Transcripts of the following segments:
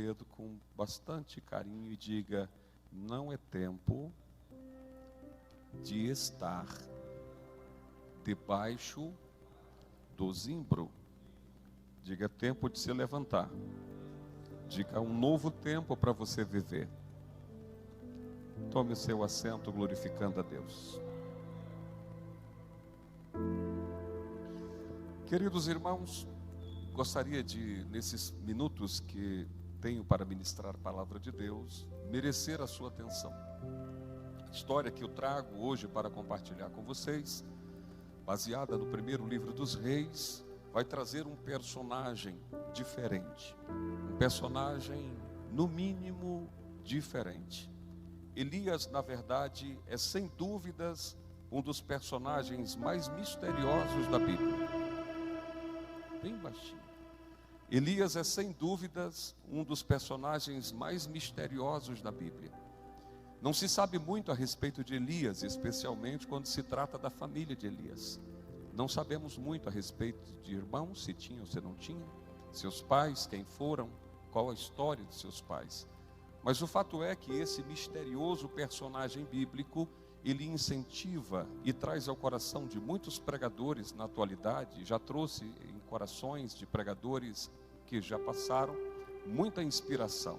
dedo com bastante carinho e diga: não é tempo de estar debaixo do zimbro. Diga: é tempo de se levantar. Diga: um novo tempo para você viver. Tome o seu assento glorificando a Deus. Queridos irmãos, gostaria de, nesses minutos que tenho para ministrar a palavra de Deus, merecer a sua atenção. A história que eu trago hoje para compartilhar com vocês, baseada no primeiro livro dos Reis, vai trazer um personagem diferente. Um personagem, no mínimo, diferente. Elias, na verdade, é sem dúvidas um dos personagens mais misteriosos da Bíblia. Bem baixinho. Elias é sem dúvidas um dos personagens mais misteriosos da Bíblia. Não se sabe muito a respeito de Elias, especialmente quando se trata da família de Elias. Não sabemos muito a respeito de irmãos, se tinha ou se não tinha, seus pais, quem foram, qual a história de seus pais. Mas o fato é que esse misterioso personagem bíblico, ele incentiva e traz ao coração de muitos pregadores na atualidade, já trouxe em corações de pregadores que já passaram, muita inspiração.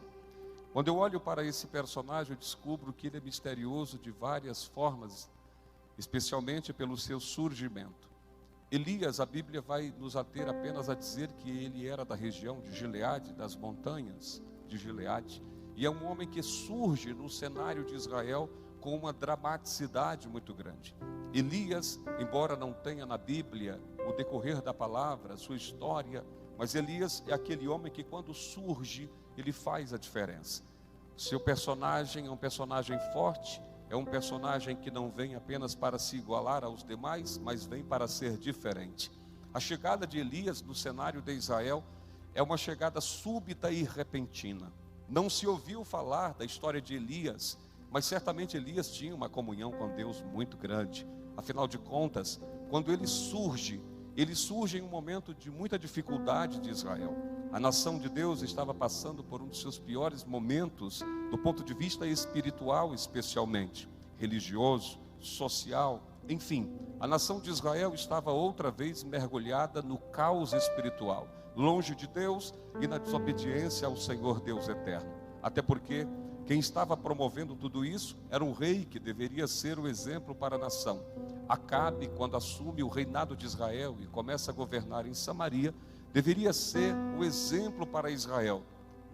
Quando eu olho para esse personagem, eu descubro que ele é misterioso de várias formas, especialmente pelo seu surgimento. Elias, a Bíblia vai nos ater apenas a dizer que ele era da região de Gileade, das montanhas de Gileade, e é um homem que surge no cenário de Israel com uma dramaticidade muito grande. Elias, embora não tenha na Bíblia o decorrer da palavra, sua história, mas Elias é aquele homem que quando surge, ele faz a diferença. Seu personagem é um personagem forte, é um personagem que não vem apenas para se igualar aos demais, mas vem para ser diferente. A chegada de Elias no cenário de Israel é uma chegada súbita e repentina. Não se ouviu falar da história de Elias, mas certamente Elias tinha uma comunhão com Deus muito grande. Afinal de contas, quando ele surge em um momento de muita dificuldade de Israel. A nação de Deus estava passando por um dos seus piores momentos, do ponto de vista espiritual especialmente, religioso, social, enfim. A nação de Israel estava outra vez mergulhada no caos espiritual, longe de Deus e na desobediência ao Senhor Deus eterno. Até porque quem estava promovendo tudo isso era um rei que deveria ser o exemplo para a nação. Acabe, quando assume o reinado de Israel e começa a governar em Samaria, deveria ser o exemplo para Israel.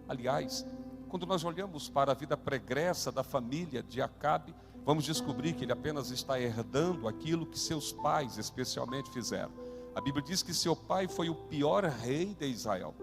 Aliás, quando nós olhamos para a vida pregressa da família de Acabe, vamos descobrir que ele apenas está herdando aquilo que seus pais especialmente fizeram. A Bíblia diz que seu pai foi o pior rei de Israel.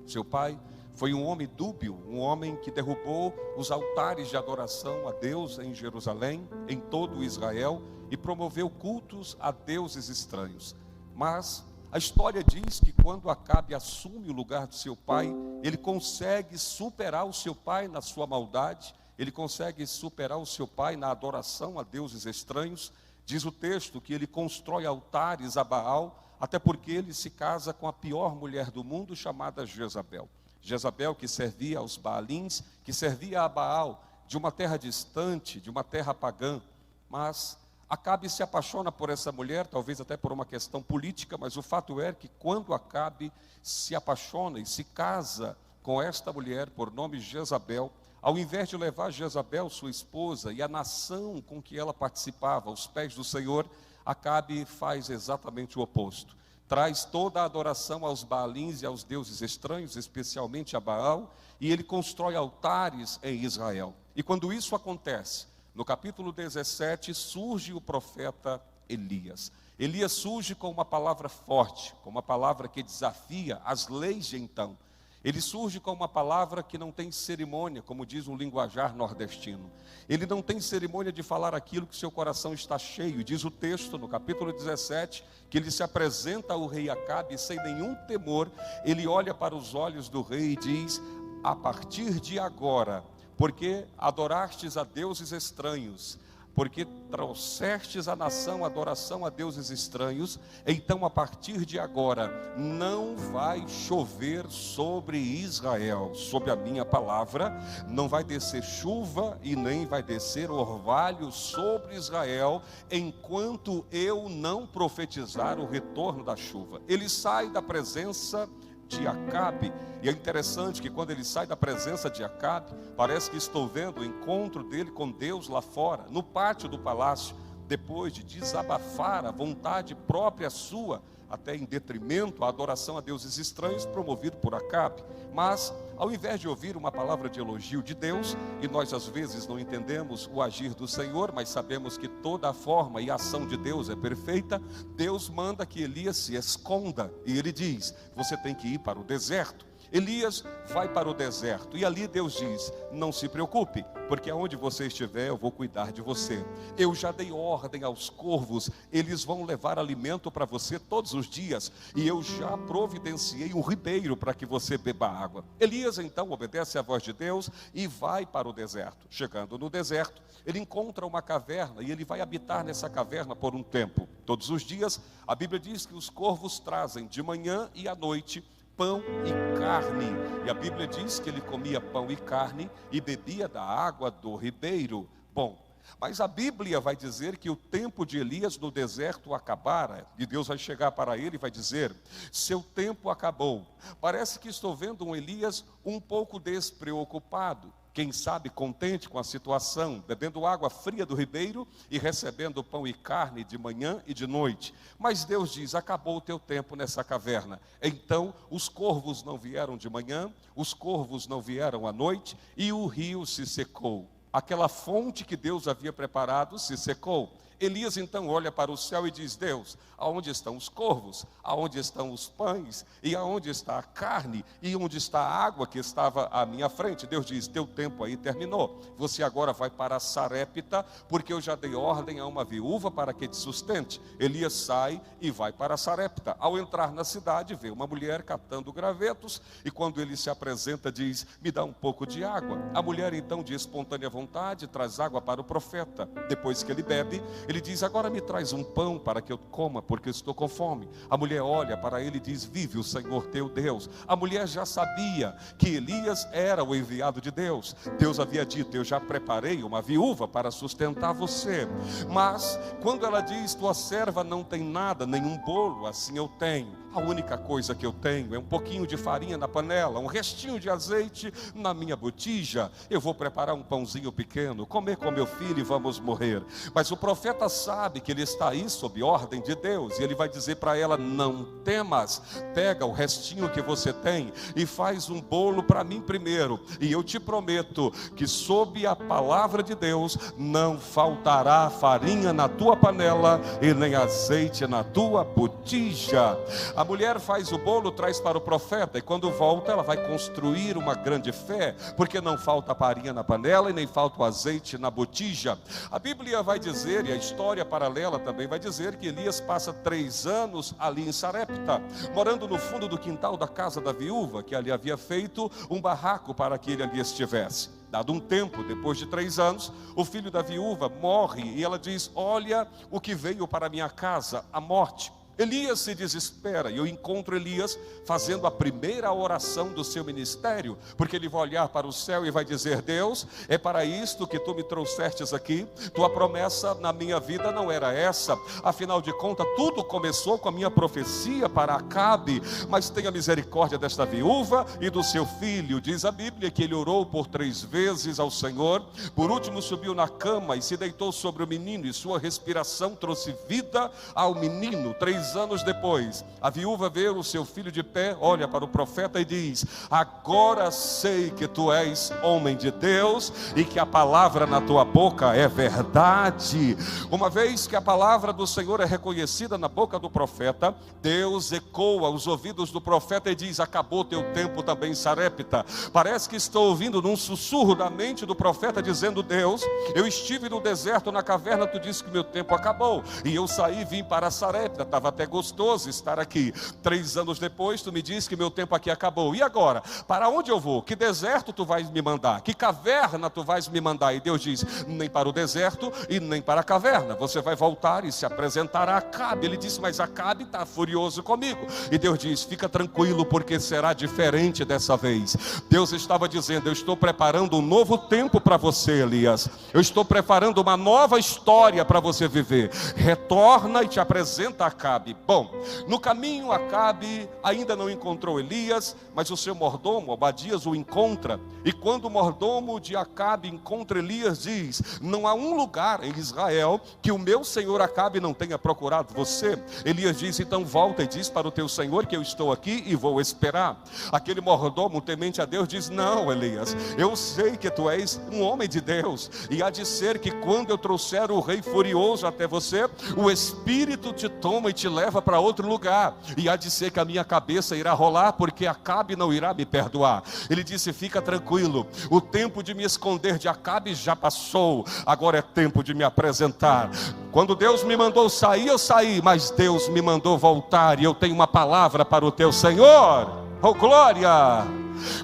Seu pai foi um homem dúbio, um homem que derrubou os altares de adoração a Deus em Jerusalém, em todo Israel, e promoveu cultos a deuses estranhos. Mas a história diz que quando Acabe assume o lugar do seu pai, ele consegue superar o seu pai na sua maldade, ele consegue superar o seu pai na adoração a deuses estranhos. Diz o texto que ele constrói altares a Baal, até porque ele se casa com a pior mulher do mundo, chamada Jezabel. Jezabel, que servia aos Baalins, que servia a Baal, de uma terra distante, de uma terra pagã. Mas Acabe se apaixona por essa mulher, talvez até por uma questão política, mas o fato é que quando Acabe se apaixona e se casa com esta mulher, por nome Jezabel, ao invés de levar Jezabel, sua esposa, e a nação com que ela participava aos pés do Senhor, Acabe faz exatamente o oposto. Traz toda a adoração aos Baalins e aos deuses estranhos, especialmente a Baal, e ele constrói altares em Israel. E quando isso acontece, no capítulo 17, surge o profeta Elias. Elias surge com uma palavra forte, com uma palavra que desafia as leis de então. Ele surge com uma palavra que não tem cerimônia, como diz o linguajar nordestino. Ele não tem cerimônia de falar aquilo que seu coração está cheio. Diz o texto, no capítulo 17, que ele se apresenta ao rei Acabe sem nenhum temor. Ele olha para os olhos do rei e diz: a partir de agora, porque adorastes a deuses estranhos, porque trouxestes à nação adoração a deuses estranhos, então a partir de agora não vai chover sobre Israel, sob a minha palavra, não vai descer chuva e nem vai descer orvalho sobre Israel, enquanto eu não profetizar o retorno da chuva. Ele sai da presença de Acabe, e é interessante que quando ele sai da presença de Acabe, parece que estou vendo o encontro dele com Deus lá fora, no pátio do palácio, depois de desabafar a vontade própria sua, até em detrimento à adoração a deuses estranhos, promovido por Acabe. Mas, ao invés de ouvir uma palavra de elogio de Deus, e nós às vezes não entendemos o agir do Senhor, mas sabemos que toda a forma e a ação de Deus é perfeita, Deus manda que Elias se esconda, e ele diz: você tem que ir para o deserto. Elias vai para o deserto, e ali Deus diz: não se preocupe, porque aonde você estiver eu vou cuidar de você. Eu já dei ordem aos corvos, eles vão levar alimento para você todos os dias, e eu já providenciei um ribeiro para que você beba água. Elias então obedece à voz de Deus e vai para o deserto. Chegando no deserto, ele encontra uma caverna, e ele vai habitar nessa caverna por um tempo. Todos os dias, a Bíblia diz que os corvos trazem de manhã e à noite pão e carne, e a Bíblia diz que ele comia pão e carne e bebia da água do ribeiro. Bom, mas a Bíblia vai dizer que o tempo de Elias no deserto acabara, e Deus vai chegar para ele e vai dizer: seu tempo acabou. Parece que estou vendo um Elias um pouco despreocupado, quem sabe contente com a situação, bebendo água fria do ribeiro e recebendo pão e carne de manhã e de noite. Mas Deus diz: acabou o teu tempo nessa caverna. Então os corvos não vieram de manhã, os corvos não vieram à noite, e o rio se secou. Aquela fonte que Deus havia preparado se secou. Elias então olha para o céu e diz: Deus, aonde estão os corvos? Aonde estão os pães? E aonde está a carne? E onde está a água que estava à minha frente? Deus diz: teu tempo aí terminou. Você agora vai para Sarepta, porque eu já dei ordem a uma viúva para que te sustente. Elias sai e vai para Sarepta. Ao entrar na cidade, vê uma mulher catando gravetos, e quando ele se apresenta, diz: me dá um pouco de água. A mulher então, de espontânea vontade, traz água para o profeta. Depois que ele bebe, ele diz: agora me traz um pão para que eu coma, porque eu estou com fome. A mulher olha para ele e diz: vive o Senhor teu Deus. A mulher já sabia que Elias era o enviado de Deus. Deus havia dito: eu já preparei uma viúva para sustentar você. Mas quando ela diz: tua serva não tem nada, nenhum bolo, assim eu tenho. A única coisa que eu tenho é um pouquinho de farinha na panela, um restinho de azeite na minha botija. Eu vou preparar um pãozinho pequeno, comer com meu filho e vamos morrer. Mas o profeta sabe que ele está aí sob ordem de Deus, e ele vai dizer para ela: não temas, pega o restinho que você tem e faz um bolo para mim primeiro, e eu te prometo que sob a palavra de Deus não faltará farinha na tua panela e nem azeite na tua botija. A mulher faz o bolo, traz para o profeta, e quando volta ela vai construir uma grande fé, porque não falta farinha na panela e nem falta o azeite na botija. A Bíblia vai dizer, e a história paralela também vai dizer, que Elias passa 3 anos ali em Sarepta, morando no fundo do quintal da casa da viúva, que ali havia feito um barraco para que ele ali estivesse. Dado um tempo, depois de 3 anos, o filho da viúva morre, e ela diz: olha o que veio para minha casa, a morte. Elias se desespera, e eu encontro Elias fazendo a primeira oração do seu ministério, porque ele vai olhar para o céu e vai dizer: Deus, é para isto que tu me trouxestes aqui? Tua promessa na minha vida não era essa, afinal de contas tudo começou com a minha profecia para Acabe, mas tenha misericórdia desta viúva e do seu filho. Diz a Bíblia que ele orou por 3 vezes ao Senhor, por último subiu na cama e se deitou sobre o menino, e sua respiração trouxe vida ao menino. 3 anos depois, a viúva vê o seu filho de pé, olha para o profeta e diz: agora sei que tu és homem de Deus e que a palavra na tua boca é verdade. Uma vez que a palavra do Senhor é reconhecida na boca do profeta, Deus ecoa os ouvidos do profeta e diz: acabou teu tempo também, Sarepta. Parece que estou ouvindo num sussurro da mente do profeta dizendo: Deus, eu estive no deserto, na caverna, tu disse que meu tempo acabou, e eu saí e vim para Sarepta. Estava até gostoso estar aqui. 3 anos depois, tu me diz que meu tempo aqui acabou. E agora? Para onde eu vou? Que deserto tu vais me mandar? Que caverna tu vais me mandar? E Deus diz, nem para o deserto e nem para a caverna. Você vai voltar e se apresentar a Acabe. Ele disse, mas Acabe está furioso comigo. E Deus diz, fica tranquilo, porque será diferente dessa vez. Deus estava dizendo, eu estou preparando um novo tempo para você, Elias. Eu estou preparando uma nova história para você viver. Retorna e te apresenta a Acabe. Bom, no caminho Acabe ainda não encontrou Elias, mas o seu mordomo, Obadias, o encontra. E quando o mordomo de Acabe encontra Elias, diz, não há um lugar em Israel que o meu senhor Acabe não tenha procurado você. Elias diz, então volta e diz para o teu senhor que eu estou aqui e vou esperar. Aquele mordomo temente a Deus diz, não, Elias, eu sei que tu és um homem de Deus, e há de ser que quando eu trouxer o rei furioso até você, o Espírito te toma e te leva para outro lugar, e há de ser que a minha cabeça irá rolar, porque Acabe não irá me perdoar. Ele disse, fica tranquilo, o tempo de me esconder de Acabe já passou, agora é tempo de me apresentar. Quando Deus me mandou sair, eu saí, mas Deus me mandou voltar, e eu tenho uma palavra para o teu Senhor. Oh glória!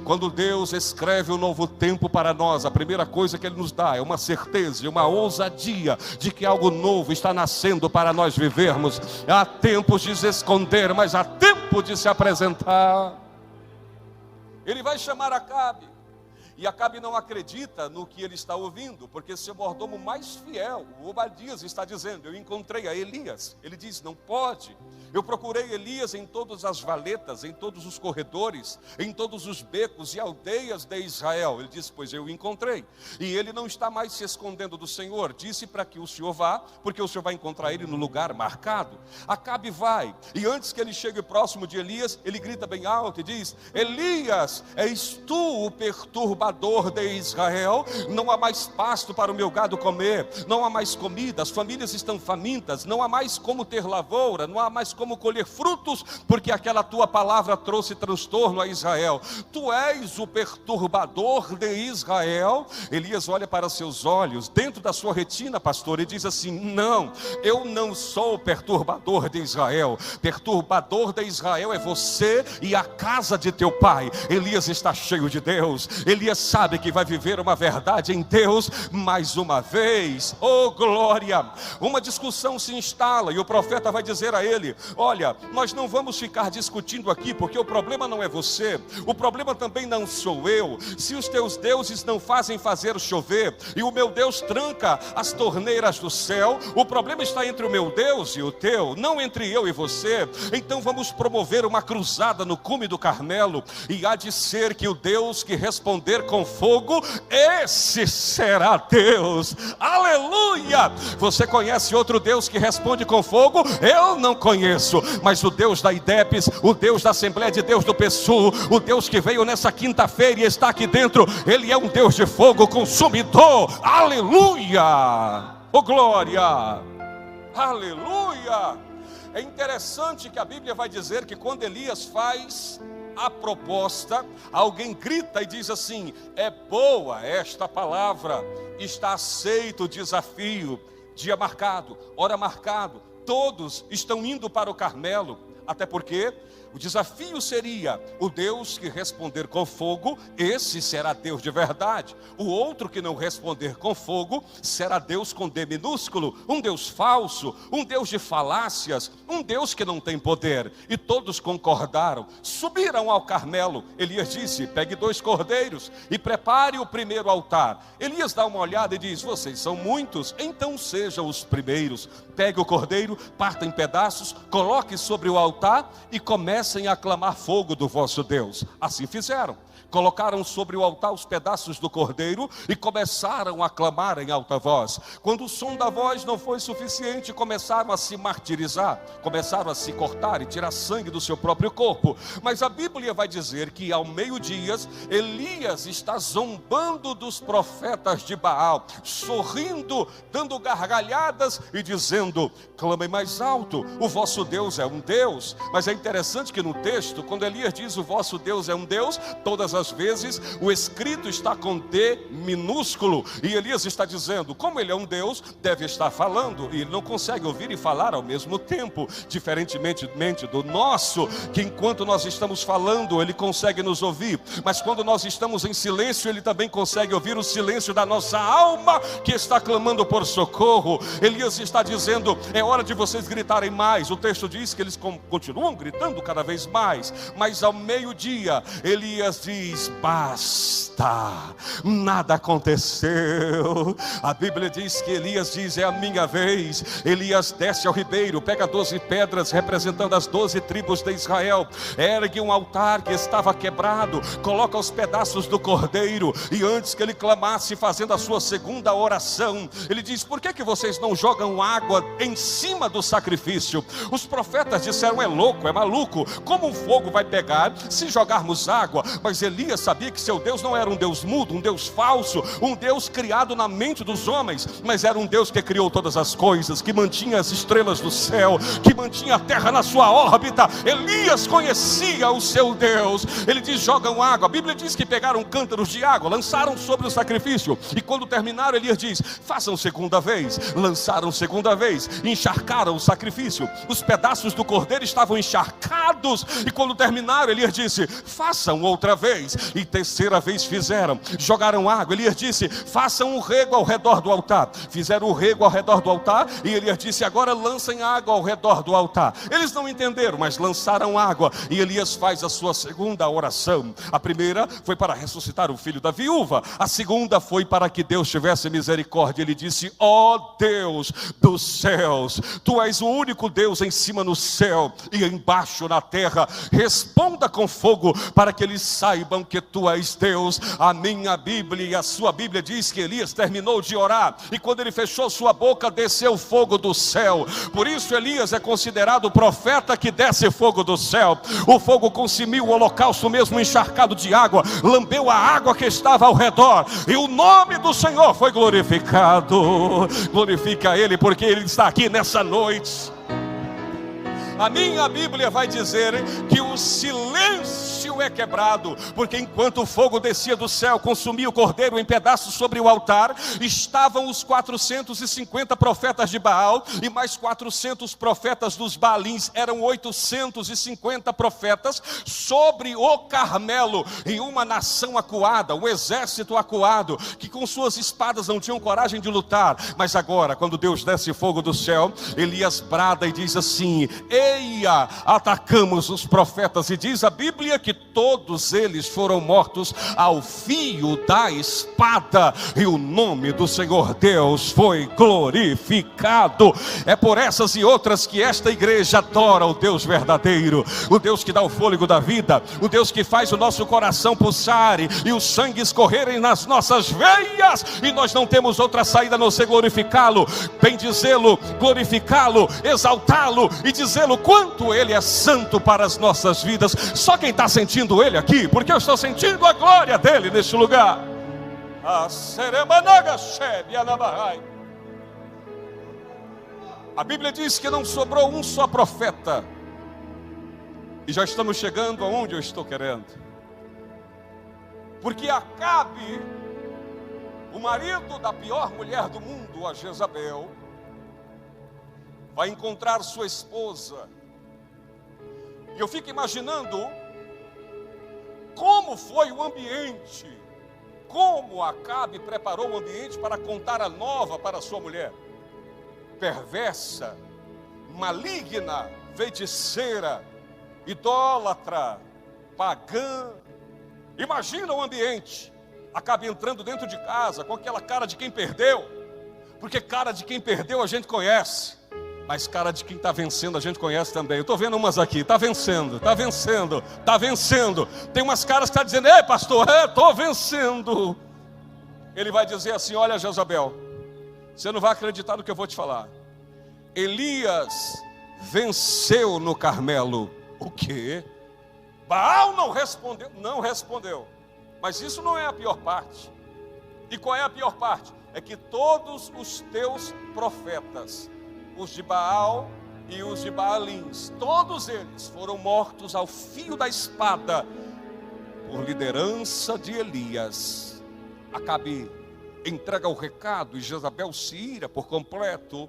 Quando Deus escreve um novo tempo para nós, a primeira coisa que Ele nos dá é uma certeza e uma ousadia de que algo novo está nascendo para nós vivermos. Há tempos de se esconder, mas há tempo de se apresentar. Ele vai chamar Acabe, e Acabe não acredita no que ele está ouvindo, porque seu mordomo mais fiel, o Obadias, está dizendo, eu encontrei a Elias. Ele diz, não pode, eu procurei Elias em todas as valetas, em todos os corredores, em todos os becos e aldeias de Israel. Ele diz, pois eu o encontrei, e ele não está mais se escondendo do Senhor. Disse para que o Senhor vá, porque o Senhor vai encontrar ele no lugar marcado. Acabe vai, e antes que ele chegue próximo de Elias, ele grita bem alto e diz, Elias, és tu o perturbador de Israel? Não há mais pasto para o meu gado comer, não há mais comida, as famílias estão famintas, não há mais como ter lavoura, não há mais como colher frutos, porque aquela tua palavra trouxe transtorno a Israel. Tu és o perturbador de Israel. Elias olha para seus olhos, dentro da sua retina, pastor, e diz assim, não, eu não sou o perturbador de Israel. Perturbador de Israel é você e a casa de teu pai. Elias está cheio de Deus, Elias sabe que vai viver uma verdade em Deus mais uma vez. Oh glória! Uma discussão se instala e o profeta vai dizer a ele, olha, nós não vamos ficar discutindo aqui, porque o problema não é você, o problema também não sou eu. Se os teus deuses não fazem fazer chover, e o meu Deus tranca as torneiras do céu, o problema está entre o meu Deus e o teu, não entre eu e você. Então vamos promover uma cruzada no cume do Carmelo, e há de ser que o Deus que responder com fogo, esse será Deus. Aleluia! Você conhece outro Deus que responde com fogo? Eu não conheço, mas o Deus da IDEPES, o Deus da Assembleia de Deus do PSUL, o Deus que veio nessa quinta-feira e está aqui dentro, Ele é um Deus de fogo consumidor. Aleluia! Oh glória! Aleluia! É interessante que a Bíblia vai dizer que quando Elias faz a proposta, alguém grita e diz assim, é boa esta palavra, está aceito o desafio. Dia marcado, hora marcado, todos estão indo para o Carmelo, até porque o desafio seria, o Deus que responder com fogo, esse será Deus de verdade. O outro que não responder com fogo, será Deus com D minúsculo, um Deus falso, um Deus de falácias, um Deus que não tem poder. E todos concordaram, subiram ao Carmelo. Elias disse, pegue 2 cordeiros e prepare o primeiro altar. Elias dá uma olhada e diz, vocês são muitos, então sejam os primeiros. Pegue o cordeiro, parta em pedaços, coloque sobre o altar e comece a clamar fogo do vosso Deus. Assim fizeram. Colocaram sobre o altar os pedaços do cordeiro e começaram a clamar em alta voz. Quando o som da voz não foi suficiente, começaram a se martirizar, começaram a se cortar e tirar sangue do seu próprio corpo. Mas a Bíblia vai dizer que ao meio-dia, Elias está zombando dos profetas de Baal, sorrindo, dando gargalhadas e dizendo, clamem mais alto, o vosso Deus é um Deus. Mas é interessante que no texto, quando Elias diz o vosso Deus é um Deus, todas as vezes o escrito está com D minúsculo, e Elias está dizendo, como ele é um Deus, deve estar falando, e ele não consegue ouvir e falar ao mesmo tempo, diferentemente do nosso, que enquanto nós estamos falando, ele consegue nos ouvir, mas quando nós estamos em silêncio, ele também consegue ouvir o silêncio da nossa alma, que está clamando por socorro. Elias está dizendo, é hora de vocês gritarem mais. O texto diz que eles continuam gritando cada vez mais, mas ao meio-dia, Elias diz, basta, nada aconteceu. A Bíblia diz que Elias diz, é a minha vez. Elias desce ao ribeiro, pega 12 pedras representando as 12 tribos de Israel, ergue um altar que estava quebrado, coloca os pedaços do cordeiro, e antes que ele clamasse, fazendo a sua segunda oração, ele diz, por que vocês não jogam água em cima do sacrifício? Os profetas disseram, é louco, é maluco, como um fogo vai pegar se jogarmos água? Mas Elias sabia que seu Deus não era um Deus mudo, um Deus falso, um Deus criado na mente dos homens, mas era um Deus que criou todas as coisas, que mantinha as estrelas do céu, que mantinha a terra na sua órbita. Elias conhecia o seu Deus. Ele diz, jogam água. A Bíblia diz que pegaram cântaros de água, lançaram sobre o sacrifício, e quando terminaram, Elias diz, façam segunda vez. Lançaram segunda vez, encharcaram o sacrifício, os pedaços do cordeiro estavam encharcados, e quando terminaram, Elias disse, façam outra vez, e terceira vez fizeram, jogaram água. Elias disse, façam um rego ao redor do altar. Fizeram o rego ao redor do altar, e Elias disse, agora lancem água ao redor do altar. Eles não entenderam, mas lançaram água, e Elias faz a sua segunda oração. A primeira foi para ressuscitar o filho da viúva, a segunda foi para que Deus tivesse misericórdia. Ele disse, ó Deus dos céus, tu és o único Deus em cima no céu e embaixo na terra, responda com fogo para que eles saibam que tu és Deus. A minha Bíblia e a sua Bíblia diz que Elias terminou de orar, e quando ele fechou sua boca, desceu fogo do céu. Por isso Elias é considerado o profeta que desce fogo do céu. O fogo consumiu o holocausto mesmo encharcado de água, lambeu a água que estava ao redor, e o nome do Senhor foi glorificado. Glorifica Ele, porque Ele está aqui nessa noite. A minha Bíblia vai dizer que o silêncio é quebrado, porque enquanto o fogo descia do céu, consumia o cordeiro em pedaços sobre o altar, estavam os 450 profetas de Baal, e mais 400 profetas dos Baalins, eram 850 profetas sobre o Carmelo, e uma nação acuada, um exército acuado, que com suas espadas não tinham coragem de lutar. Mas agora, quando Deus desce fogo do céu, Elias brada e diz assim, eia, atacamos os profetas, e diz a Bíblia que todos eles foram mortos ao fio da espada, e o nome do Senhor Deus foi glorificado. É por essas e outras que esta igreja adora o Deus verdadeiro, o Deus que dá o fôlego da vida, o Deus que faz o nosso coração pulsar e o sangue escorrerem nas nossas veias, e nós não temos outra saída a não ser glorificá-lo, bendizê-lo, glorificá-lo, exaltá-lo e dizê-lo quanto Ele é santo para as nossas vidas. Só quem está sentindo Ele aqui, porque eu estou sentindo a glória dEle neste lugar. A Bíblia diz que não sobrou um só profeta, e já estamos chegando aonde eu estou querendo, porque Acabe, o marido da pior mulher do mundo, a Jezabel, vai encontrar sua esposa. E eu fico imaginando como foi o ambiente, como Acabe preparou o ambiente para contar a nova para sua mulher. Perversa, maligna, feiticeira, idólatra, pagã. Imagina o ambiente. Acabe entrando dentro de casa com aquela cara de quem perdeu, porque cara de quem perdeu a gente conhece, mas cara de quem está vencendo a gente conhece também. Eu estou vendo umas aqui, está vencendo, está vencendo, está vencendo. Tem umas caras que estão dizendo, ei pastor, estou vencendo. Ele vai dizer assim, olha Jezabel, você não vai acreditar no que eu vou te falar. Elias venceu no Carmelo. O quê? Baal não respondeu? Não respondeu. Mas isso não é a pior parte. E qual é a pior parte? É que todos os teus profetas, os de Baal e os de Baalins, todos eles foram mortos ao fio da espada. por liderança de Elias, Acabe entrega o recado e Jezabel se ira por completo.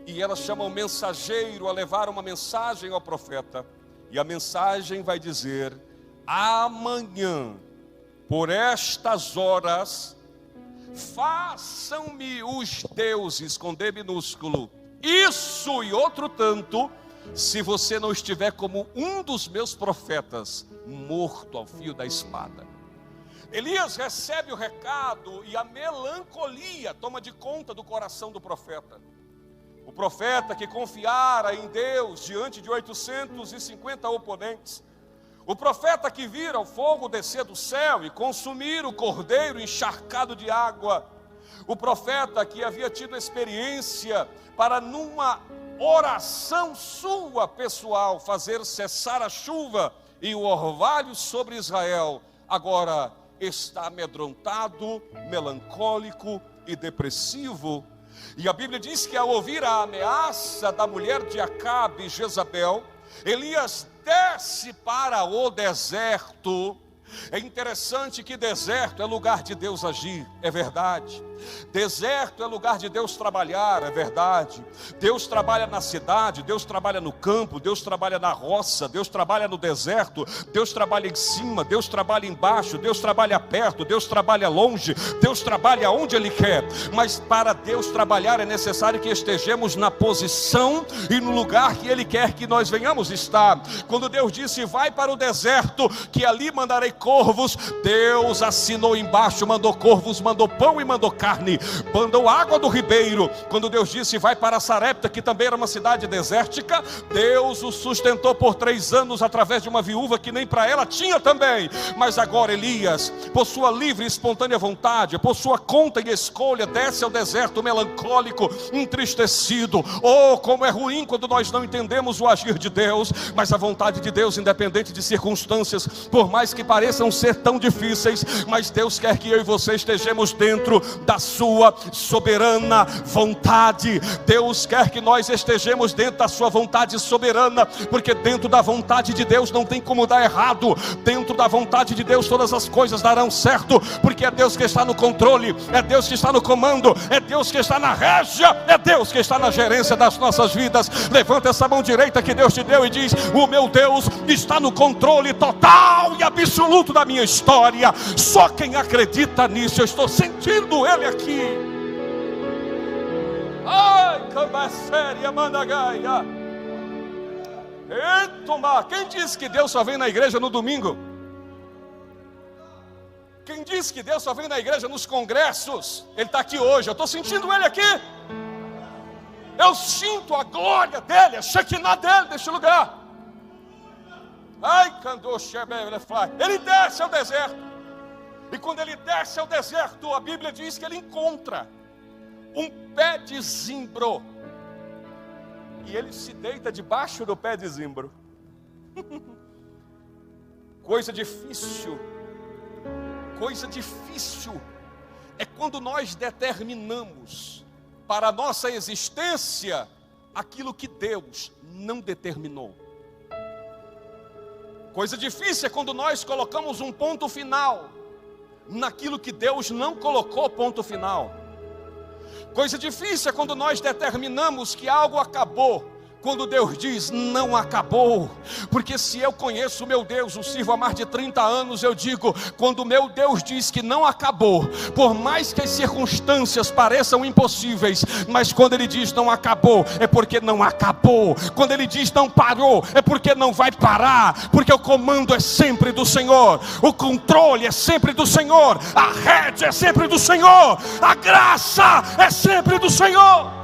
E ela chama o mensageiro a levar uma mensagem ao profeta. E a mensagem vai dizer: amanhã, por estas horas, façam-me os deuses, com D minúsculo, isso e outro tanto, se você não estiver como um dos meus profetas, morto ao fio da espada. Elias recebe o recado e a melancolia toma de conta do coração do profeta. O profeta que confiara em Deus diante de 850 oponentes. O profeta que vira o fogo descer do céu e consumir o cordeiro encharcado de água. O profeta que havia tido experiência para, numa oração sua pessoal, fazer cessar a chuva e o orvalho sobre Israel, agora está amedrontado, melancólico e depressivo. E a Bíblia diz que ao ouvir a ameaça da mulher de Acabe, Jezabel, Elias desce para o deserto. É interessante que deserto é lugar de Deus agir, é verdade. Deserto é lugar de Deus trabalhar, é verdade. Deus trabalha na cidade, Deus trabalha no campo, Deus trabalha na roça, Deus trabalha no deserto, Deus trabalha em cima, Deus trabalha embaixo, Deus trabalha perto, Deus trabalha longe, Deus trabalha onde Ele quer. Mas para Deus trabalhar é necessário que estejamos na posição e no lugar que Ele quer que nós venhamos estar. Quando Deus disse: vai para o deserto, que ali mandarei corvos, Deus assinou embaixo, mandou corvos, mandou pão e mandou carne, mandou água do ribeiro. Quando Deus disse: vai para Sarepta, que também era uma cidade desértica, Deus o sustentou por 3 anos através de uma viúva que nem para ela tinha também. Mas agora Elias, por sua livre e espontânea vontade, por sua conta e escolha, desce ao deserto melancólico, entristecido. Oh, como é ruim quando nós não entendemos o agir de Deus. Mas a vontade de Deus, independente de circunstâncias, por mais que pareçam ser tão difíceis, mas Deus quer que eu e você estejamos dentro da sua soberana vontade. Deus quer que nós estejamos dentro da sua vontade soberana, porque dentro da vontade de Deus não tem como dar errado. Dentro da vontade de Deus todas as coisas darão certo, porque é Deus que está no controle, é Deus que está no comando, é Deus que está na régia, é Deus que está na gerência das nossas vidas. Levanta essa mão direita que Deus te deu e diz: o meu Deus está no controle total e absoluto da minha história. Só quem acredita nisso, eu estou sentindo Ele aqui. Ai, camaséria, mandagaia. Eita, quem disse que Deus só vem na igreja no domingo? Quem disse que Deus só vem na igreja nos congressos? Ele está aqui hoje, eu estou sentindo Ele aqui. Eu sinto a glória dEle, a Shekinah dEle neste lugar. Ai, ele desce ao deserto. E quando ele desce ao deserto, a Bíblia diz que ele encontra um pé de zimbro. E ele se deita debaixo do pé de zimbro. Coisa difícil. Coisa difícil é quando nós determinamos para a nossa existência aquilo que Deus não determinou. Coisa difícil é quando nós colocamos um ponto final naquilo que Deus não colocou ponto final. Coisa difícil é quando nós determinamos que algo acabou, quando Deus diz: não acabou. Porque se eu conheço o meu Deus, o sirvo há mais de 30 anos, eu digo: quando o meu Deus diz que não acabou, por mais que as circunstâncias pareçam impossíveis, mas quando Ele diz não acabou, é porque não acabou. Quando Ele diz não parou, é porque não vai parar. Porque o comando é sempre do Senhor, o controle é sempre do Senhor, a rédea é sempre do Senhor, a graça é sempre do Senhor.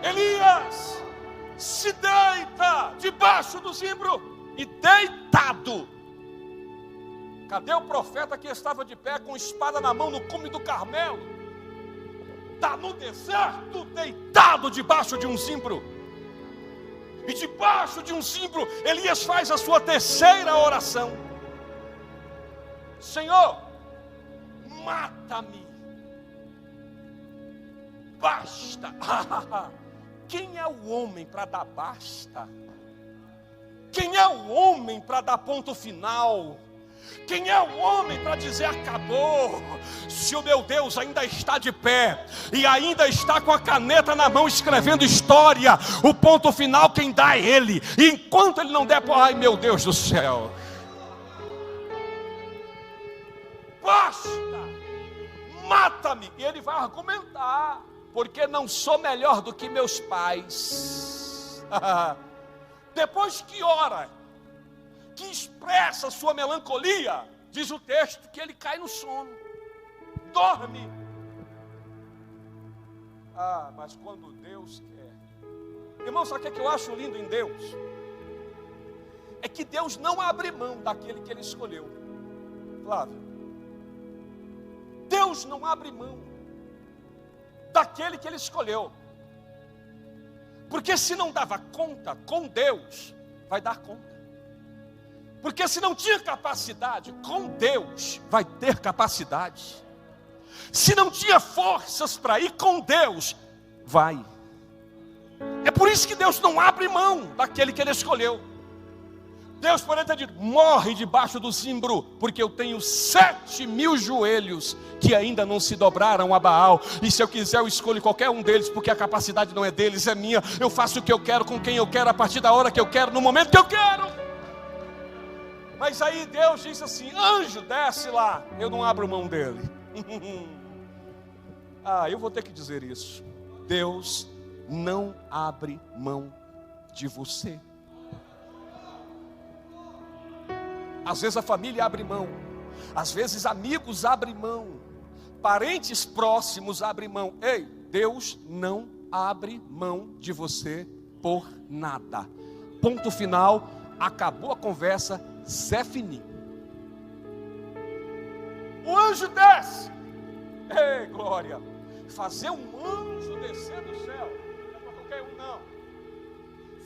Elias se deita debaixo do zimbro e deitado. Cadê o profeta que estava de pé com espada na mão no cume do Carmelo? Está no deserto, deitado debaixo de um zimbro. E debaixo de um zimbro, Elias faz a sua terceira oração: Senhor, mata-me, basta. quem é o homem para dar basta? Quem é o homem para dar ponto final? Quem é o homem para dizer acabou? Se o meu Deus ainda está de pé e ainda está com a caneta na mão escrevendo história, o ponto final quem dá é Ele. E enquanto Ele não der, ai meu Deus do céu, basta, mata-me. E Ele vai argumentar, porque não sou melhor do que meus pais. Depois que ora, que expressa sua melancolia, diz o texto que ele cai no sono, dorme. Mas quando Deus quer, irmão, sabe o que eu acho lindo em Deus? É que Deus não abre mão daquele que Ele escolheu. Flávio, Deus não abre mão daquele que Ele escolheu, porque se não dava conta com Deus, vai dar conta. Porque se não tinha capacidade, com Deus vai ter capacidade. Se não tinha forças para ir, com Deus vai. É por isso que Deus não abre mão daquele que Ele escolheu. Deus poderia ter dito, morre debaixo do zimbro, porque eu tenho 7.000 joelhos que ainda não se dobraram a Baal, e se eu quiser eu escolho qualquer um deles, porque a capacidade não é deles, é minha. Eu faço o que eu quero, com quem eu quero, a partir da hora que eu quero, no momento que eu quero. Mas aí Deus disse assim, anjo, desce lá. Eu não abro mão dele. Eu vou ter que dizer isso. Deus não abre mão de você. Às vezes a família abre mão, às vezes amigos abrem mão, parentes próximos abrem mão. Ei, Deus não abre mão de você por nada. Ponto final, acabou a conversa, Zé Fini. O anjo desce. Ei, glória. Fazer um anjo descer do céu, não é para qualquer um não.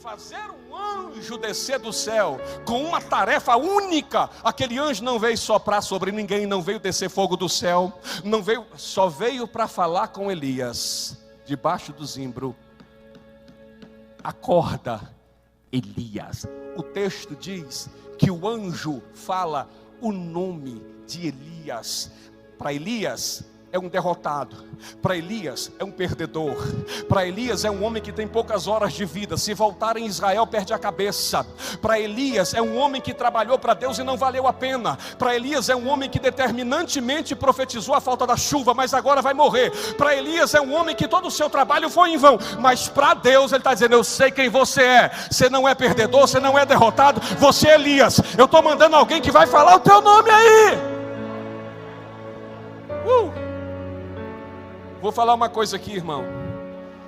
Fazer um anjo descer do céu com uma tarefa única. Aquele anjo não veio soprar sobre ninguém, não veio descer fogo do céu, não veio, só veio para falar com Elias, debaixo do zimbro. Acorda, Elias. O texto diz que o anjo fala o nome de Elias. Para Elias é um derrotado, para Elias é um perdedor, para Elias é um homem que tem poucas horas de vida, se voltar em Israel perde a cabeça. Para Elias é um homem que trabalhou para Deus e não valeu a pena. Para Elias é um homem que determinantemente profetizou a falta da chuva, mas agora vai morrer. Para Elias é um homem que todo o seu trabalho foi em vão, mas para Deus ele está dizendo, eu sei quem você é. Você não é perdedor, você não é derrotado, você é Elias. Eu estou mandando alguém que vai falar o teu nome aí. Vou falar uma coisa aqui, irmão.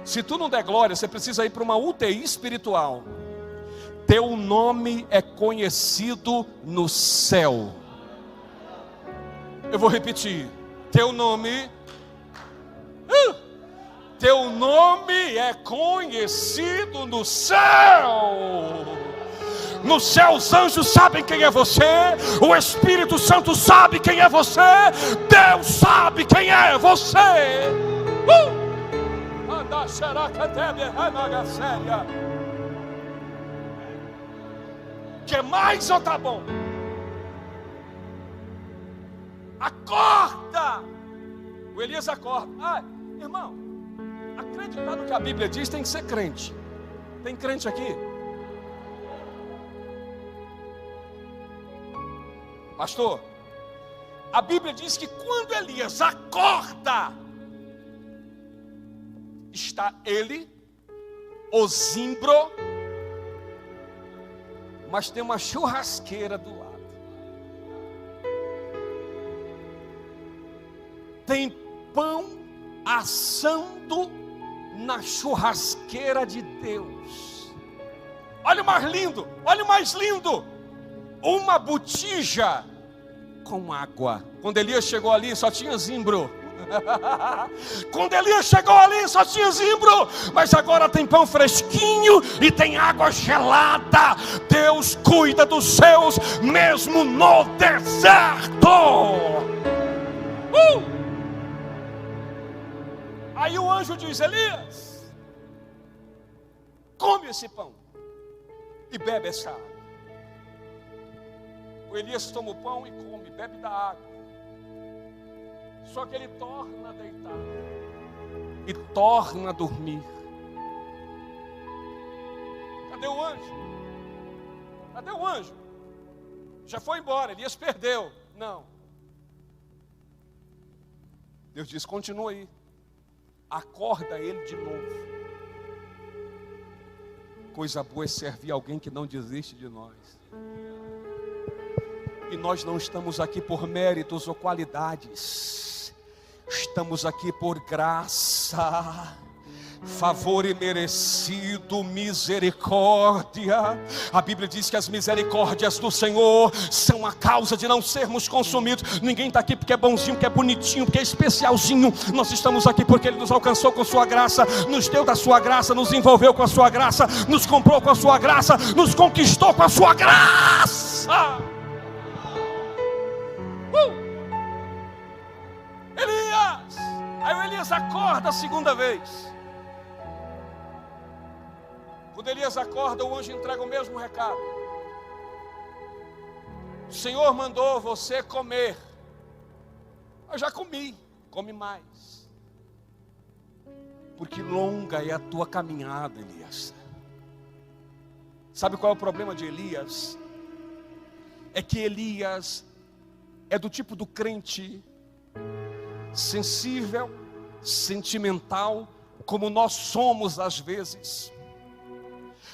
Se tu não der glória, você precisa ir para uma UTI espiritual. Teu nome é conhecido no céu. Eu vou repetir. Teu nome é conhecido no céu. No céu os anjos sabem quem é você, o Espírito Santo sabe quem é você, Deus sabe quem é você. Quer mais ou tá bom? Acorda! O Elias acorda. Irmão, acreditar no que a Bíblia diz tem que ser crente. Tem crente aqui? Pastor, a Bíblia diz que quando Elias acorda, está ele, o zimbro, mas tem uma churrasqueira do lado. Tem pão assando na churrasqueira de Deus. Olha o mais lindo, olha o mais lindo. Uma botija com água. Quando Elias chegou ali, só tinha zimbro. Quando Elias chegou ali, só tinha zimbro. Mas agora tem pão fresquinho e tem água gelada. Deus cuida dos seus, mesmo no deserto. Aí o anjo diz, Elias, come esse pão e bebe essa água. O Elias toma o pão e come, bebe da água. Só que ele torna a deitar e torna a dormir. Cadê o anjo? Cadê o anjo? Já foi embora, Elias perdeu. Não. Deus diz, continua aí. Acorda ele de novo. Coisa boa é servir alguém que não desiste de nós. E nós não estamos aqui por méritos ou qualidades. Estamos aqui por graça, favor imerecido, misericórdia. A Bíblia diz que as misericórdias do Senhor são a causa de não sermos consumidos. Ninguém está aqui porque é bonzinho, porque é bonitinho, porque é especialzinho. Nós estamos aqui porque Ele nos alcançou com sua graça, nos deu da sua graça, nos envolveu com a sua graça, nos comprou com a sua graça, nos conquistou com a sua graça. Elias! Aí o Elias acorda a segunda vez. Quando Elias acorda, o anjo entrega o mesmo recado. O Senhor mandou você comer. Eu já comi, come mais. Porque longa é a tua caminhada, Elias. Sabe qual é o problema de Elias? É que Elias é do tipo do crente sensível, sentimental, como nós somos às vezes.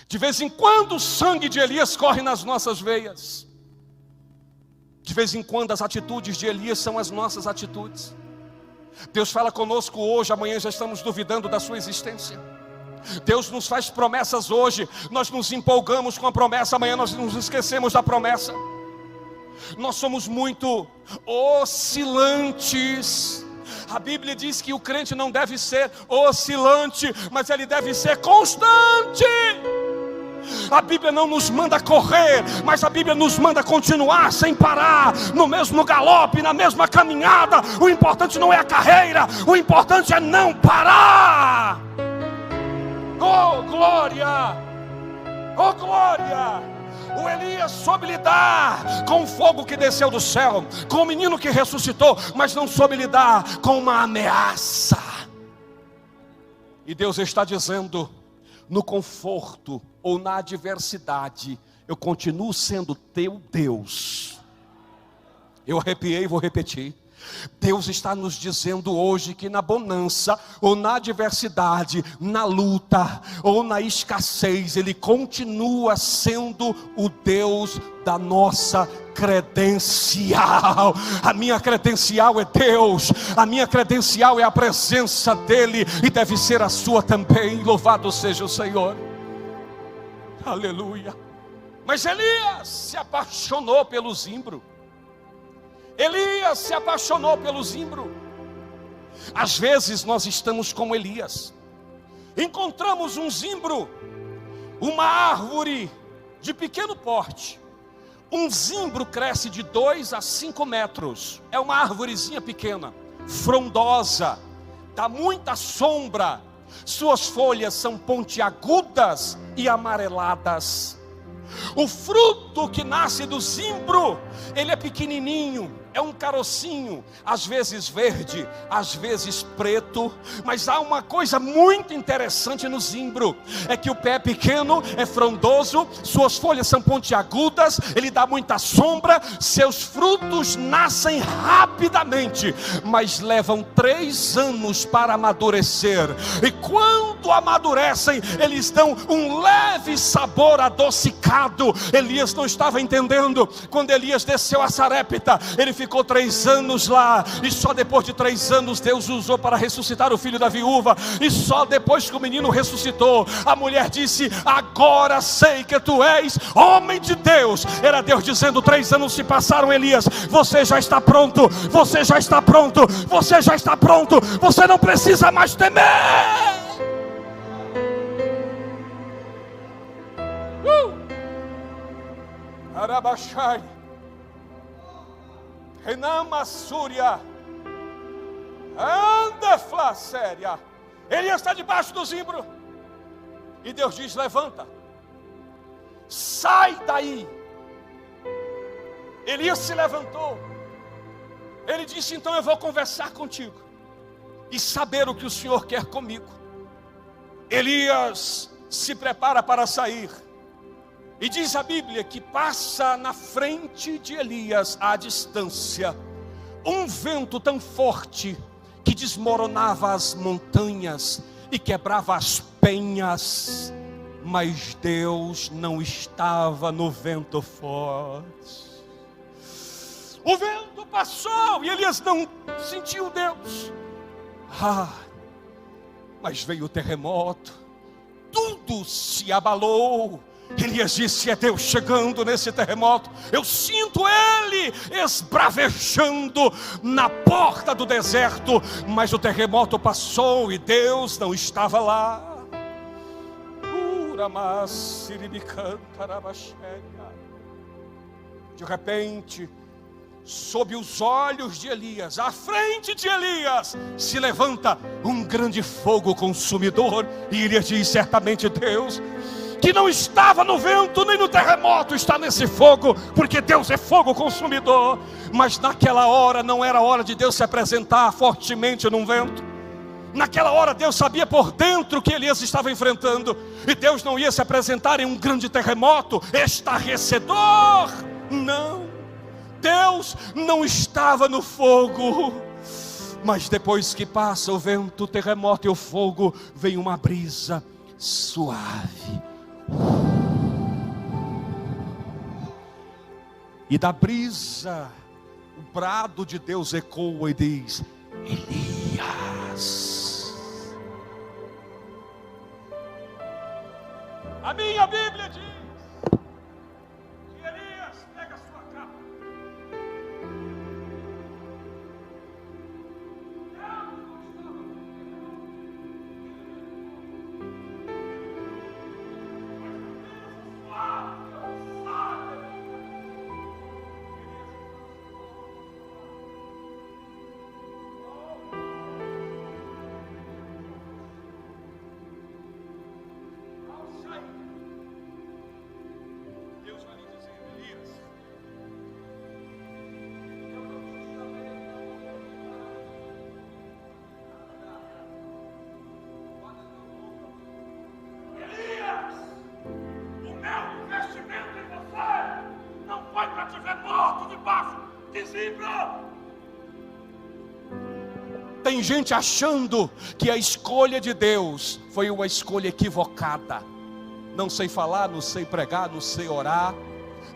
De vez em quando o sangue de Elias corre nas nossas veias. De vez em quando as atitudes de Elias são as nossas atitudes. Deus fala conosco hoje, amanhã já estamos duvidando da sua existência. Deus nos faz promessas hoje, nós nos empolgamos com a promessa, amanhã nós nos esquecemos da promessa. Nós somos muito oscilantes. A Bíblia diz que o crente não deve ser oscilante, mas ele deve ser constante. A Bíblia não nos manda correr, mas a Bíblia nos manda continuar sem parar, no mesmo galope, na mesma caminhada. O importante não é a carreira, o importante é não parar. Oh glória! Oh glória! O Elias soube lidar com o fogo que desceu do céu, com o menino que ressuscitou, mas não soube lidar com uma ameaça. E Deus está dizendo, no conforto ou na adversidade, eu continuo sendo teu Deus. Eu arrepiei e vou repetir. Deus está nos dizendo hoje que na bonança, ou na adversidade, na luta, ou na escassez, Ele continua sendo o Deus da nossa credencial. A minha credencial é Deus, a minha credencial é a presença dEle, e deve ser a sua também. Louvado seja o Senhor. Aleluia. Mas Elias se apaixonou pelo zimbro. Elias se apaixonou pelo zimbro. Às vezes nós estamos como Elias. Encontramos um zimbro, uma árvore de pequeno porte. Um zimbro cresce de 2 a 5 metros. É uma árvorezinha pequena, frondosa, dá muita sombra. Suas folhas são pontiagudas e amareladas. O fruto que nasce do zimbro, ele é pequenininho, é um carocinho, às vezes verde, às vezes preto. Mas há uma coisa muito interessante no zimbro, é que o pé é pequeno, é frondoso, suas folhas são pontiagudas, ele dá muita sombra, seus frutos nascem rapidamente, mas levam 3 anos para amadurecer. E quando amadurecem, eles dão um leve sabor adocicado. Elias não estava entendendo. Quando Elias desceu a Sarepta, ele ficou 3 anos lá, e só depois de 3 anos Deus usou para ressuscitar o filho da viúva. E só depois que o menino ressuscitou, a mulher disse: agora sei que tu és homem de Deus. Era Deus dizendo: 3 anos se passaram, Elias, você já está pronto, você já está pronto, você já está pronto, você não precisa mais temer. Arabashai Renama Súria Anda Flaséria. Elias está debaixo do zimbro. E Deus diz: levanta, sai daí. Elias se levantou. Ele disse: então eu vou conversar contigo e saber o que o Senhor quer comigo. Elias se prepara para sair. E diz a Bíblia que passa na frente de Elias, à distância, um vento tão forte que desmoronava as montanhas e quebrava as penhas. Mas Deus não estava no vento forte. O vento passou e Elias não sentiu Deus. Mas veio o terremoto, tudo se abalou. Elias disse: é Deus chegando nesse terremoto. Eu sinto Ele esbravejando na porta do deserto. Mas o terremoto passou e Deus não estava lá. De repente, sob os olhos de Elias, à frente de Elias, se levanta um grande fogo consumidor. E Elias diz: certamente Deus, que não estava no vento nem no terremoto, está nesse fogo, porque Deus é fogo consumidor. Mas naquela hora não era hora de Deus se apresentar fortemente num vento. Naquela hora Deus sabia por dentro o que Elias estava enfrentando. E Deus não ia se apresentar em um grande terremoto estarrecedor. Não, Deus não estava no fogo. Mas depois que passa o vento, o terremoto e o fogo, vem uma brisa suave. E da brisa, o brado de Deus ecoa e diz: Elias. A minha Bíblia diz que Elias pega a sua capa. Tem gente achando que a escolha de Deus foi uma escolha equivocada. Não sei falar, não sei pregar, não sei orar,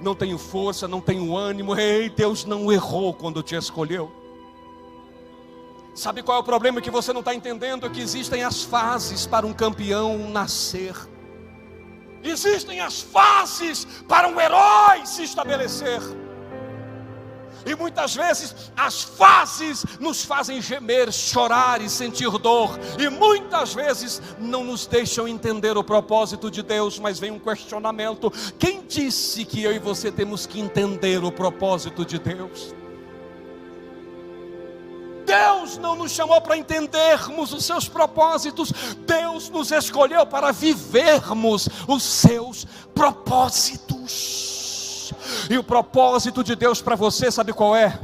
não tenho força, não tenho ânimo. Ei, Deus não errou quando te escolheu. Sabe qual é o problema que você não está entendendo? É que existem as fases para um campeão nascer. Existem as fases para um herói se estabelecer. E muitas vezes as fases nos fazem gemer, chorar e sentir dor. E muitas vezes não nos deixam entender o propósito de Deus. Mas vem um questionamento: quem disse que eu e você temos que entender o propósito de Deus? Deus não nos chamou para entendermos os seus propósitos. Deus nos escolheu para vivermos os seus propósitos. E o propósito de Deus para você, sabe qual é?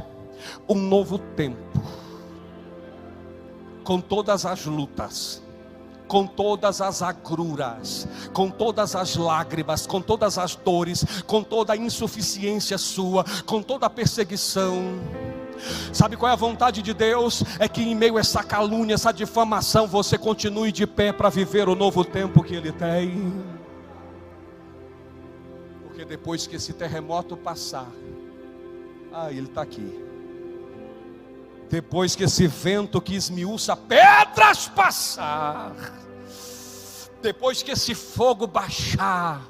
Um novo tempo, com todas as lutas, com todas as agruras, com todas as lágrimas, com todas as dores, com toda a insuficiência sua, com toda a perseguição. Sabe qual é a vontade de Deus? É que em meio a essa calúnia, essa difamação, você continue de pé para viver o novo tempo que Ele tem. Porque depois que esse terremoto passar, Ele está aqui. Depois que esse vento que esmiuça pedras passar, depois que esse fogo baixar,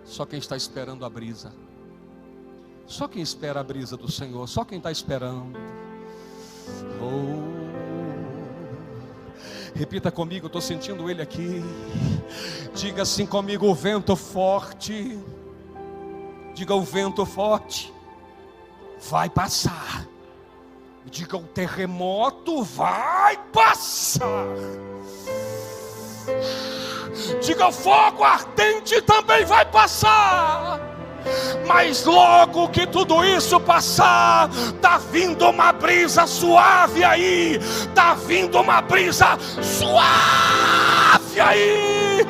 só quem está esperando a brisa, só quem espera a brisa do Senhor, só quem está esperando. Repita comigo, eu estou sentindo Ele aqui. Diga assim comigo: o vento forte. Diga: o vento forte vai passar. Diga: o terremoto vai passar. Diga: o fogo ardente também vai passar. Mas logo que tudo isso passar, está vindo uma brisa suave aí. Está vindo uma brisa suave aí.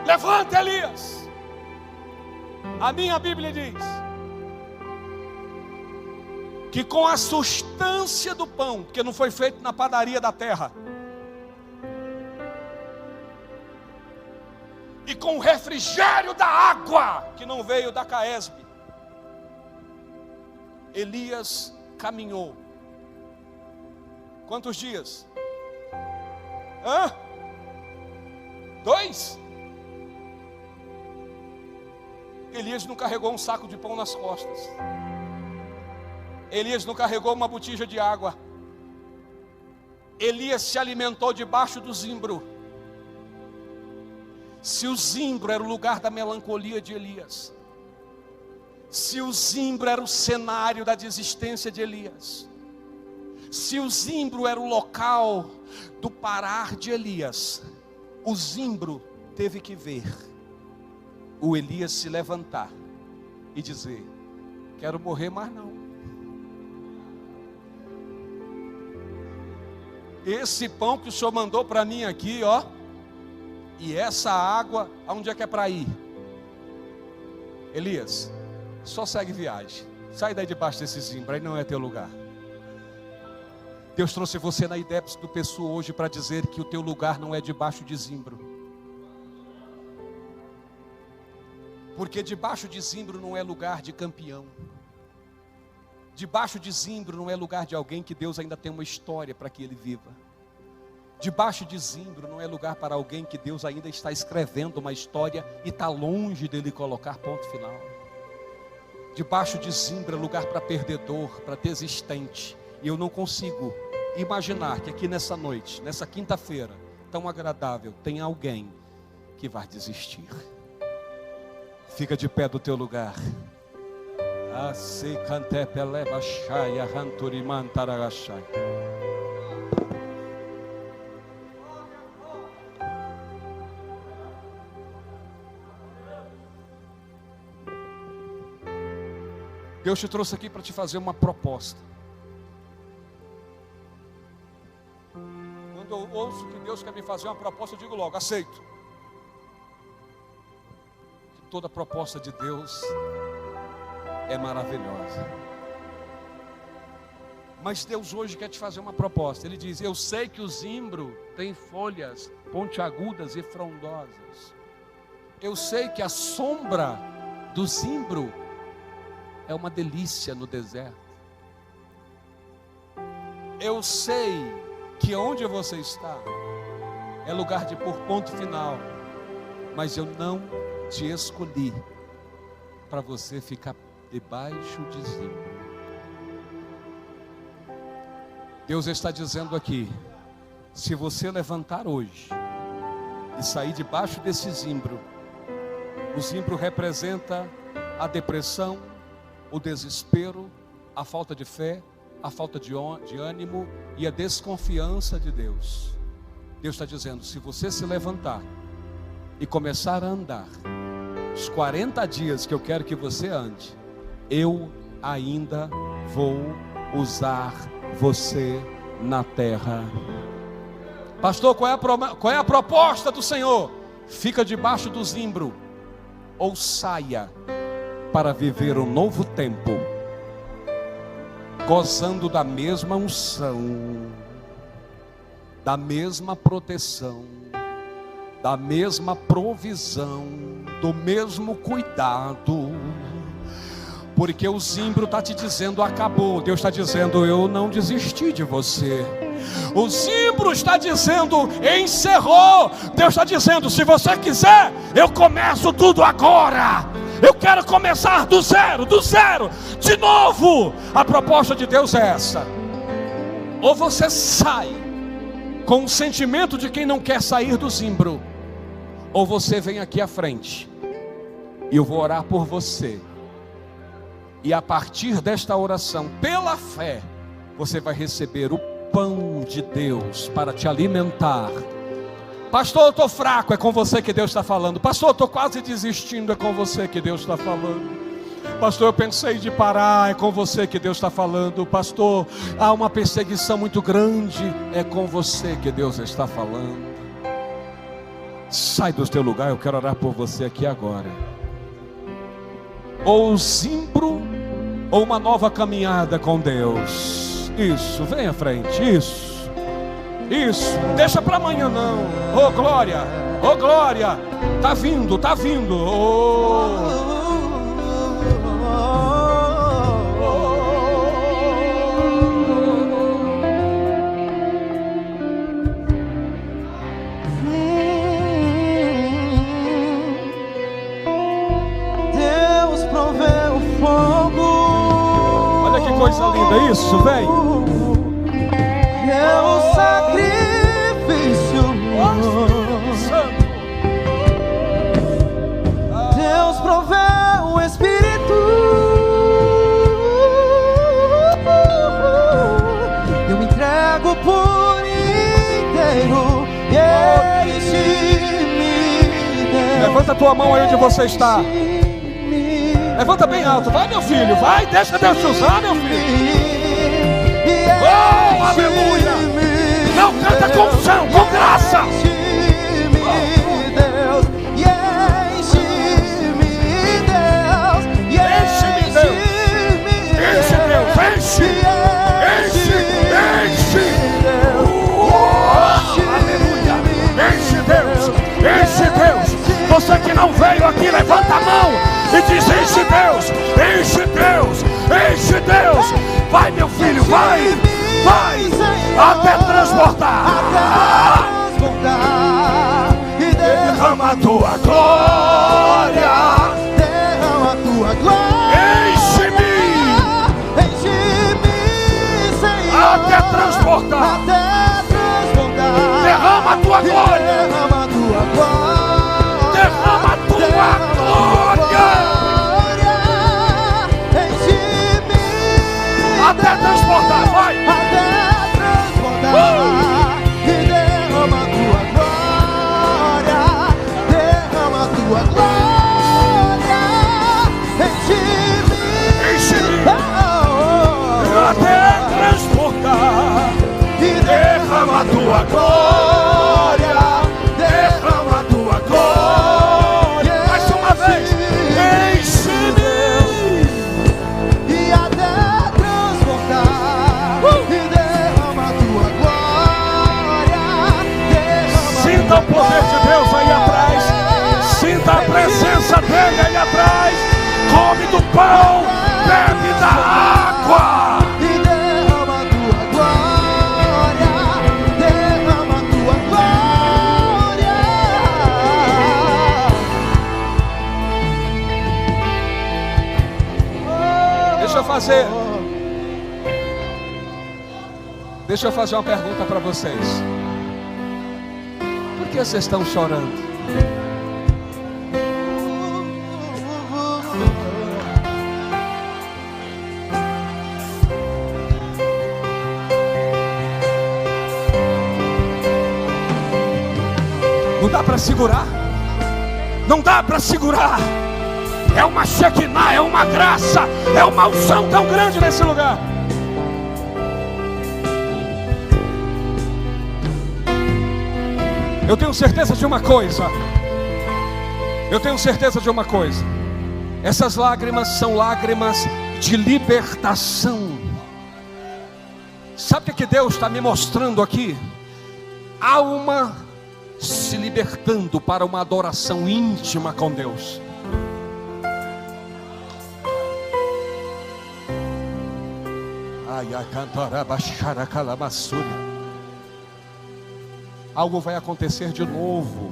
Levanta, Elias. A minha Bíblia diz que com a substância do pão, que não foi feito na padaria da terra, e com o refrigério da água, que não veio da Caesb, Elias caminhou. Quantos dias? 2? Elias não carregou um saco de pão nas costas. Elias não carregou uma botija de água. Elias se alimentou debaixo do zimbro. Se o zimbro era o lugar da melancolia de Elias, se o zimbro era o cenário da desistência de Elias, se o zimbro era o local do parar de Elias, o zimbro teve que ver o Elias se levantar e dizer: quero morrer, mas não. Esse pão que o Senhor mandou para mim aqui, ó, e essa água, aonde é que é para ir? Elias, só segue viagem. Sai daí debaixo desse zimbro, aí não é teu lugar. Deus trouxe você na IDEPS do Pessoa hoje para dizer que o teu lugar não é debaixo de zimbro. Porque debaixo de zimbro não é lugar de campeão. Debaixo de zimbro não é lugar de alguém que Deus ainda tem uma história para que ele viva. Debaixo de zimbro não é lugar para alguém que Deus ainda está escrevendo uma história e está longe dele colocar ponto final. Debaixo de zimbro é lugar para perdedor, para desistente. E eu não consigo imaginar que aqui nessa noite, nessa quinta-feira tão agradável, tem alguém que vai desistir. Fica de pé do teu lugar. Deus te trouxe aqui para te fazer uma proposta. Quando eu ouço que Deus quer me fazer uma proposta, eu digo logo: aceito. Que toda proposta de Deus é maravilhosa. Mas Deus hoje quer te fazer uma proposta. Ele diz: eu sei que o zimbro tem folhas pontiagudas e frondosas. Eu sei que a sombra do zimbro é uma delícia no deserto. Eu sei que onde você está é lugar de pôr ponto final. Mas eu não te escolhi para você ficar debaixo de zimbro. Deus está dizendo aqui: se você levantar hoje e sair debaixo desse zimbro, o zimbro representa a depressão, o desespero, a falta de fé, a falta de ânimo e a desconfiança de Deus. Deus está dizendo: se você se levantar e começar a andar os 40 dias que eu quero que você ande, eu ainda vou usar você na terra. Pastor, qual é a proposta do Senhor? Fica debaixo do zimbro ou saia para viver um novo tempo, gozando da mesma unção, da mesma proteção, da mesma provisão, do mesmo cuidado. Porque o zimbro está te dizendo: acabou. Deus está dizendo: eu não desisti de você. O zimbro está dizendo: encerrou. Deus está dizendo: se você quiser, eu começo tudo agora. Eu quero começar do zero, de novo. A proposta de Deus é essa: ou você sai com o sentimento de quem não quer sair do zimbro, ou você vem aqui à frente e eu vou orar por você. E a partir desta oração, pela fé, você vai receber o pão de Deus para te alimentar. Pastor, eu estou fraco, é com você que Deus está falando. Pastor, eu estou quase desistindo, é com você que Deus está falando. Pastor, eu pensei de parar, é com você que Deus está falando. Pastor, há uma perseguição muito grande, é com você que Deus está falando. Sai do teu lugar, eu quero orar por você aqui agora. Ou zimbro, ou uma nova caminhada com Deus. Isso, vem à frente, isso, deixa para amanhã não. Oh glória, tá vindo, oh. Coisa linda, isso, vem. É o sacrifício. Deus proveu o Espírito. Eu me entrego por inteiro. Levanta a tua mão aí onde você está. Levanta bem alto, vai meu filho, vai, deixa Deus te usar, meu filho. Oh, aleluia. Não canta com unção, com graça. Enche Deus, enche. Aleluia, enche Deus. Você que não veio aqui, levanta a mão e diz: enche Deus, vai meu filho, vai, até transportar, e derrama a tua glória, enche-me, Senhor, até transportar, derrama a tua glória, derrama a tua glória. Até transportar, vai! Até transportar, e derrama a tua glória, enche-me, até transportar, e derrama a tua glória, derrama a tua glória. Mais uma vez, enche-me. Sinta o poder de Deus aí atrás. Sinta a presença dele aí atrás. Come do pão, bebe da água. E derrama a tua glória, derrama a tua glória. Deixa eu fazer uma pergunta para vocês. Por que vocês estão chorando? Não dá para segurar. Não dá para segurar. É uma Shekinah, é uma graça, é uma unção tão grande nesse lugar. Eu tenho certeza de uma coisa. Essas lágrimas são lágrimas de libertação. Sabe o que Deus está me mostrando aqui? Alma se libertando para uma adoração íntima com Deus. Algo vai acontecer de novo.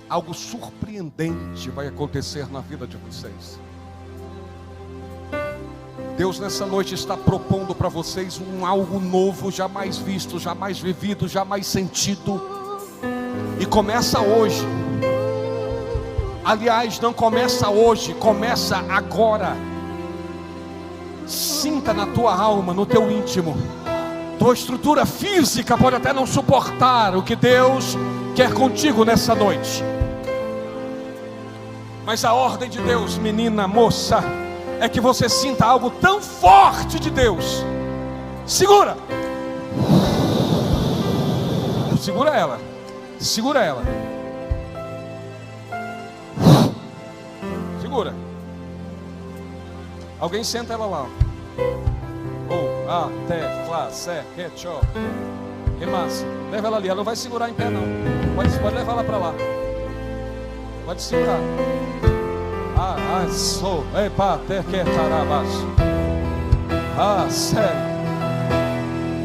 Algo surpreendente vai acontecer na vida de vocês. Deus nessa noite está propondo para vocês algo novo, jamais visto, jamais vivido, jamais sentido. E começa hoje. Aliás, não começa hoje, começa agora. Sinta na tua alma, no teu íntimo. Tua estrutura física pode até não suportar o que Deus quer contigo nessa noite. Mas a ordem de Deus, menina, moça, é que você sinta algo tão forte de Deus. Segura. Segura ela. Segura ela. Segura. Alguém senta ela lá. Ou, até, flá, sé, retchó. Remassa. Leva ela ali. Ela não vai segurar em pé, não. Pode levar ela para lá. Pode segurar. Sou. Epa, até que tarabaço. Sério.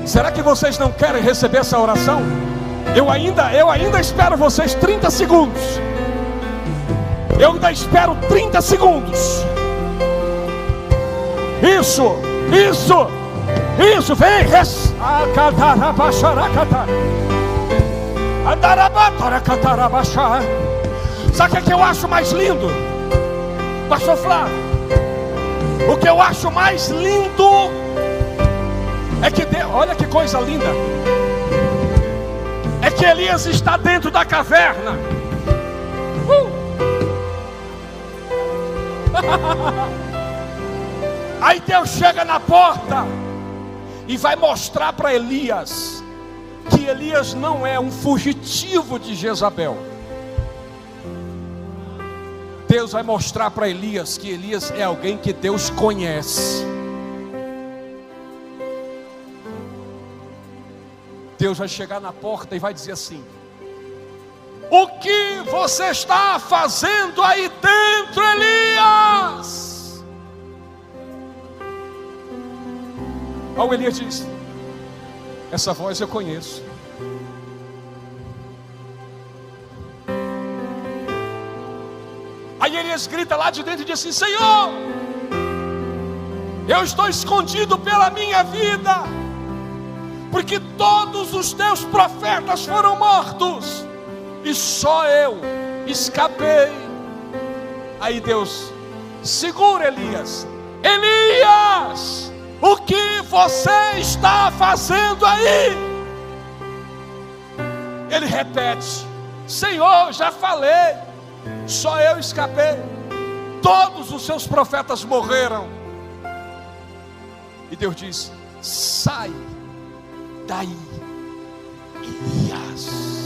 Será que vocês não querem receber essa oração? Eu ainda espero vocês 30 segundos. Eu ainda espero 30 segundos. Isso, vem. Sabe o que eu acho mais lindo, pastor Flávio? O que eu acho mais lindo é que Deus, olha que coisa linda, é que Elias está dentro da caverna. Aí Deus chega na porta e vai mostrar para Elias que Elias não é um fugitivo de Jezabel. Deus vai mostrar para Elias que Elias é alguém que Deus conhece. Deus vai chegar na porta e vai dizer assim: o que você está fazendo aí dentro, Elias? Aí o Elias diz: essa voz eu conheço. Aí Elias grita lá de dentro e diz assim: Senhor, eu estou escondido pela minha vida, porque todos os teus profetas foram mortos e só eu escapei. Aí Deus: segura Elias. Elias, o que você está fazendo aí? Ele repete: Senhor, já falei, só eu escapei. Todos os seus profetas morreram. E Deus diz: sai daí, Elias.